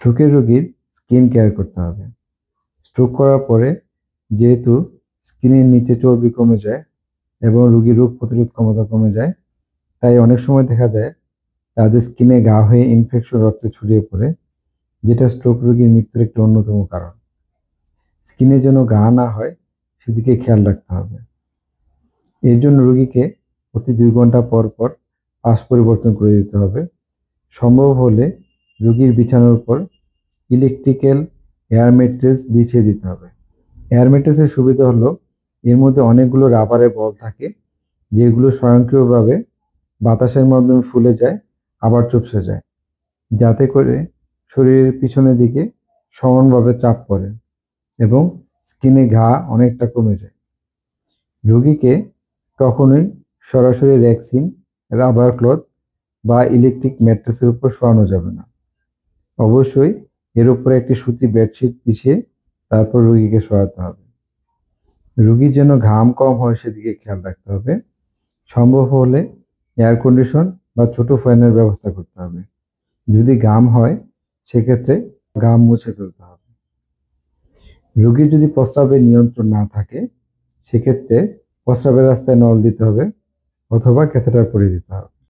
স্ট্রোকের রোগীর skin care করতে হবে। স্ট্রোক করার পরে যেহেতু স্কিনের নিচে চর্বি কমে যায় এবং রোগীর রোগ প্রতিরোধ ক্ষমতা কমে যায়, তাই অনেক সময় দেখা যায় তাদের স্কিনে ঘা হয়ে ইনফেকশন রক্তে ছড়িয়ে পড়ে, যেটা স্ট্রোক রোগীর মৃত্যুর একটি অন্যতম কারণ। স্কিনে যেন ঘা না হয় সেদিকে খেয়াল রাখতে হবে। এর জন্য রোগীকে প্রতি 2 ঘন্টা পর পর পাশ পরিবর্তন করে দিতে হবে। সম্ভব হলে রোগীর বিছানার উপর ইলেকট্রিক্যাল এয়ার ম্যাট্রেস বিছিয়ে দিতে হবে। এয়ার ম্যাট্রেসের সুবিধা হলো এর মধ্যে অনেকগুলো রাবারের বল থাকে, যেগুলো স্বয়ংক্রিয়ভাবে বাতাসের মাধ্যমে ফুলে যায় আবার চুপসে যায়, যাতে করে শরীরের পিছনের দিকে সমানভাবে চাপ পড়ে এবং স্কিনে ঘা অনেকটা কমে যায়। রোগীকে কখনোই সরাসরি রেক্সিন, রাবার ক্লথ বা ইলেকট্রিক ম্যাট্রেসের উপর শোয়ানো যাবে না। অবশ্যই এর উপরে একটি সুতি বেডশিট বিছিয়ে তারপর রোগীকে শোয়াতে হবে। রোগীর যেন ঘাম কম হয় সেদিকে খেয়াল রাখতে হবে। সম্ভব হলে এয়ার কন্ডিশন বা ছোট ফ্যানের ব্যবস্থা করতে হবে। যদি ঘাম হয় সেক্ষেত্রে ঘাম মুছে ফেলতে হবে। রোগীর যদি প্রস্রাবের নিয়ন্ত্রণ না থাকে সেক্ষেত্রে প্রস্রাবের রাস্তায় নল দিতে হবে অথবা ক্যাথেটার পরিয়ে দিতে হবে।